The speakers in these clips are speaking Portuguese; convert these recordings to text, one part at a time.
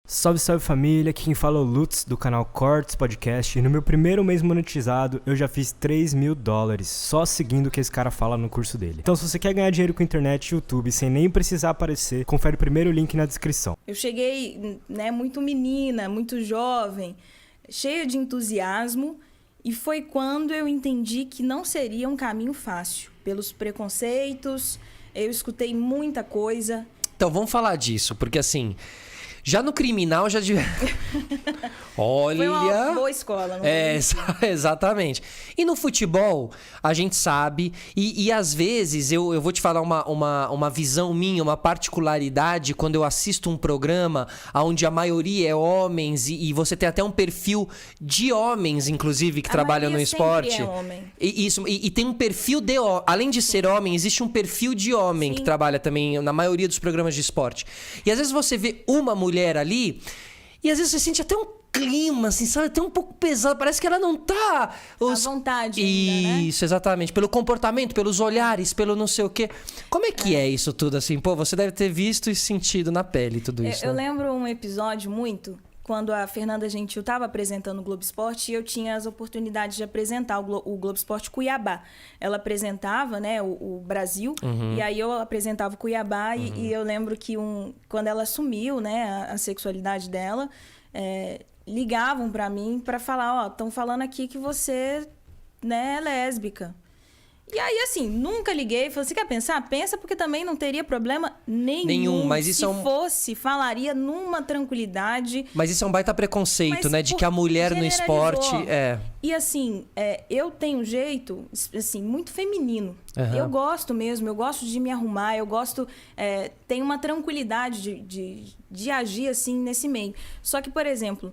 Salve, salve família, aqui quem fala é o Lutz do canal Cortes Podcast e no meu primeiro mês monetizado eu já fiz $3.000 só seguindo o que esse cara fala no curso dele. Então se você quer ganhar dinheiro com internet e YouTube sem nem precisar aparecer, confere o primeiro link na descrição. Eu cheguei, muito menina, muito jovem, cheia de entusiasmo e foi quando eu entendi que não seria um caminho fácil. Pelos preconceitos, eu escutei muita coisa. Então vamos falar disso, porque assim... Já no criminal, já... Olha... Foi uma boa escola, não foi? Exatamente. E no futebol, a gente sabe... E às vezes, eu vou te falar uma visão minha, uma particularidade, quando eu assisto um programa onde a maioria é homens e você tem até um perfil de homens, inclusive, que trabalham no esporte. É homem. E tem um perfil de... Além de ser homem, existe um perfil de homem que trabalha também na maioria dos programas de esporte. E às vezes você vê uma mulher ali, e às vezes você sente até um clima, assim, sabe? Até um pouco pesado, parece que ela não tá... À vontade ainda, né? Isso, exatamente. Pelo comportamento, pelos olhares, pelo não sei o quê. Como é que é isso tudo, assim? Pô, você deve ter visto e sentido na pele tudo isso, Eu né? lembro um episódio quando a Fernanda Gentil estava apresentando o Globo Esporte e eu tinha as oportunidades de apresentar o Globo Esporte Cuiabá. Ela apresentava, né, o Brasil, e aí eu apresentava o Cuiabá e eu lembro que quando ela assumiu, né, a sexualidade dela, ligavam para mim para falar, estão falando aqui que você, né, é lésbica. E aí, assim, nunca liguei. Falei, você quer pensar? Pensa, porque também não teria problema nenhum. Mas isso Se fosse, falaria numa tranquilidade. Mas isso é um baita preconceito, Mas né? De que a mulher no esporte... E assim, eu tenho um jeito, assim, muito feminino. Uhum. Eu gosto mesmo, eu gosto de me arrumar, eu gosto... tenho uma tranquilidade de agir, assim, nesse meio. Só que, por exemplo...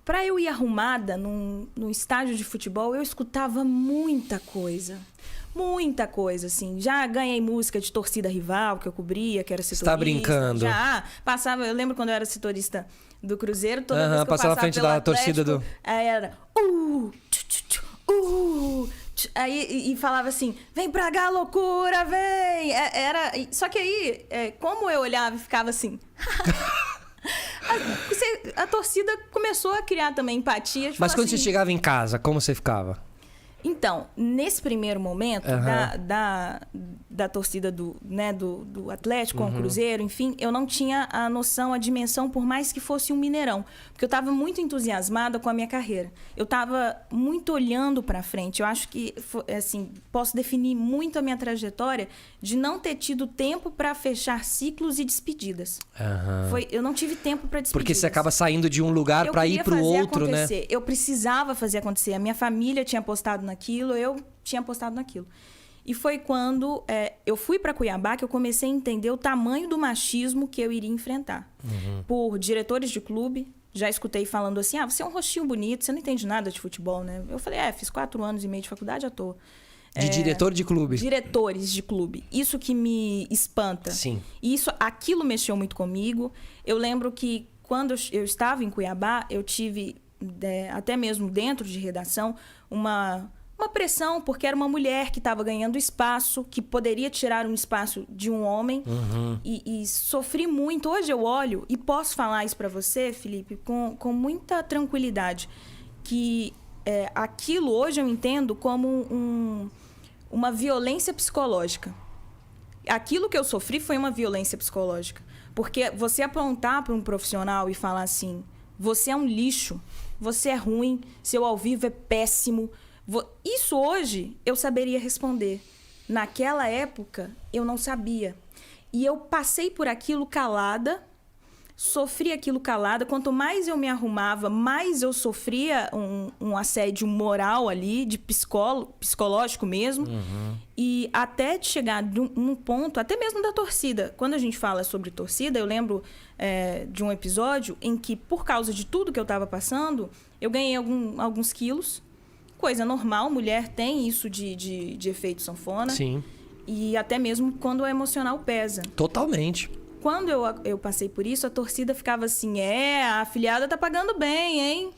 Para eu ir arrumada num estádio de futebol, eu escutava muita coisa. Muita coisa, assim. Já ganhei música de torcida rival, que eu cobria, que era setorista. Você tá brincando? Já passava... Eu lembro quando eu era setorista do Cruzeiro, toda vez que eu passava passava na frente pelo da Atlético, torcida do... Era... Aí, e falava assim, vem pra cá, loucura, vem! Só que aí, como eu olhava e ficava assim... A torcida começou a criar também empatia. Mas quando assim, você chegava em casa, como você ficava? Então, nesse primeiro momento da torcida do Atlético com o Cruzeiro, enfim, eu não tinha a noção, a dimensão, por mais que fosse um Mineirão. Porque eu estava muito entusiasmada com a minha carreira. Eu estava muito olhando para frente. Eu acho que, assim, posso definir muito a minha trajetória de não ter tido tempo para fechar ciclos e despedidas. Eu não tive tempo para despedidas. Porque você acaba saindo de um lugar para ir para o outro, né? Eu precisava fazer acontecer. A minha família tinha apostado naquilo, eu tinha apostado naquilo. E foi quando eu fui para Cuiabá que eu comecei a entender o tamanho do machismo que eu iria enfrentar. Por diretores de clube, já escutei falando assim, você é um rostinho bonito, você não entende nada de futebol, né? Eu falei, fiz 4 anos e meio de faculdade à toa. De diretor de clube. Diretores de clube. Isso que me espanta. Sim. E aquilo mexeu muito comigo. Eu lembro que quando eu estava em Cuiabá, eu tive, até mesmo dentro de redação, uma pressão, porque era uma mulher que estava ganhando espaço, que poderia tirar um espaço de um homem. E sofri muito. Hoje eu olho e posso falar isso para você, Felipe, com muita tranquilidade. Que aquilo hoje eu entendo como uma violência psicológica. Aquilo que eu sofri foi uma violência psicológica. Porque você apontar para um profissional e falar assim, você é um lixo, você é ruim, seu ao vivo é péssimo... Isso hoje eu saberia responder. Naquela época eu não sabia. E eu passei por aquilo calada, sofri aquilo calada. Quanto mais eu me arrumava, mais eu sofria um assédio moral ali, de psicológico mesmo. E até de chegar num ponto, até mesmo da torcida. Quando a gente fala sobre torcida, eu lembro de um episódio em que, por causa de tudo que eu estava passando, eu ganhei alguns quilos. Coisa normal, mulher tem isso de efeito sanfona. Sim. E até mesmo quando o emocional pesa. Totalmente. Quando eu passei por isso, a torcida ficava assim, a afiliada tá pagando bem, hein?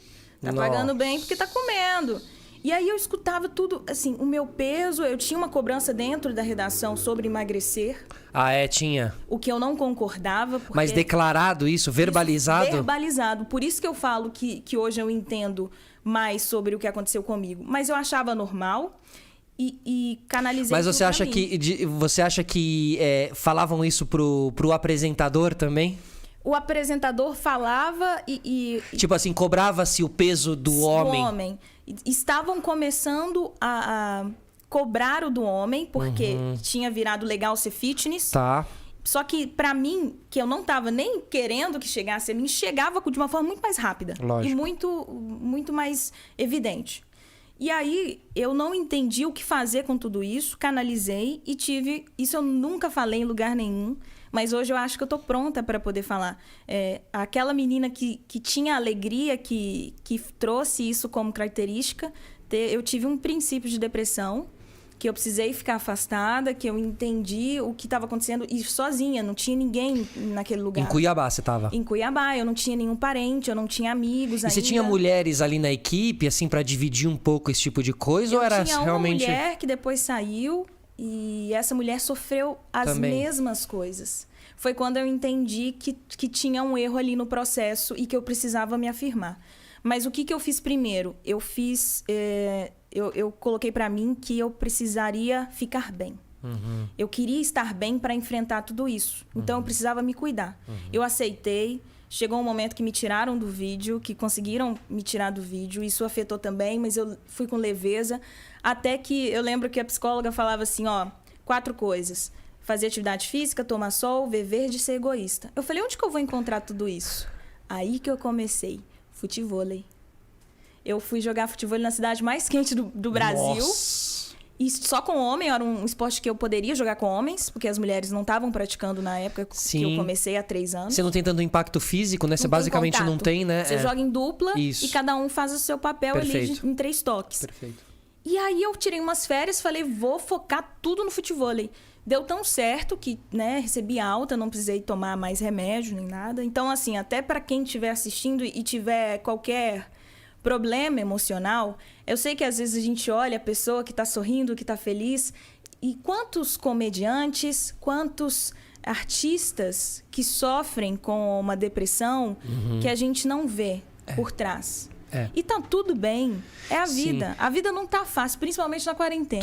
Tá pagando bem porque tá comendo. E aí eu escutava tudo, assim, o meu peso, eu tinha uma cobrança dentro da redação sobre emagrecer. Ah, tinha. O que eu não concordava. Porque Mas declarado isso, verbalizado? Isso, verbalizado. Por isso que eu falo que hoje eu entendo mais sobre o que aconteceu comigo. Mas eu achava normal e canalizei. Mas você acha mim. você acha que falavam isso pro apresentador também? O apresentador falava Tipo assim, cobrava-se o peso do homem. Estavam começando a cobrar o do homem, porque tinha virado legal ser fitness. Tá. Só que, pra mim, que eu não tava nem querendo que chegasse a mim, chegava de uma forma muito mais rápida. Lógico. E muito mais evidente. E aí, eu não entendi o que fazer com tudo isso, canalizei e tive... Isso eu nunca falei em lugar nenhum, mas hoje eu acho que eu tô pronta para poder falar. Aquela menina que tinha alegria, que trouxe isso como característica, eu tive um princípio de depressão, que eu precisei ficar afastada, que eu entendi o que estava acontecendo e sozinha, não tinha ninguém naquele lugar. Em Cuiabá você tava? Em Cuiabá, eu não tinha nenhum parente, eu não tinha amigos ainda. E você tinha mulheres ali na equipe, assim, pra dividir um pouco esse tipo de coisa? Ou era tinha realmente... uma mulher que depois saiu e essa mulher sofreu as Também. mesmas coisas. Foi quando eu entendi que tinha um erro ali no processo e que eu precisava me afirmar. Mas o que eu fiz primeiro? Eu fiz... Eu coloquei pra mim que eu precisaria ficar bem. Eu queria estar bem para enfrentar tudo isso. Então, eu precisava me cuidar. Eu aceitei. Chegou um momento que me tiraram do vídeo, que conseguiram me tirar do vídeo. Isso afetou também, mas eu fui com leveza. Até que eu lembro que a psicóloga falava assim, 4 coisas. Fazer atividade física, tomar sol, ver verde e ser egoísta. Eu falei, onde que eu vou encontrar tudo isso? Aí que eu comecei. Futevôlei. Eu fui jogar futevôlei na cidade mais quente do Brasil. Nossa. E só com homem, era um esporte que eu poderia jogar com homens, porque as mulheres não estavam praticando na época que eu comecei há 3 anos. Você não tem tanto impacto físico, né? Você Não tem basicamente contato. não tem, né? Você joga em dupla Isso. e cada um faz o seu papel Perfeito. ali em 3 toques. Perfeito. E aí eu tirei umas férias, falei, vou focar tudo no futevôlei. Deu tão certo que, né, recebi alta, não precisei tomar mais remédio nem nada. Então, assim, até para quem estiver assistindo e tiver qualquer problema emocional, eu sei que às vezes a gente olha a pessoa que está sorrindo, que está feliz, e quantos comediantes, quantos artistas que sofrem com uma depressão que a gente não vê por trás. E tá tudo bem. É a vida. A vida não tá fácil, principalmente na quarentena.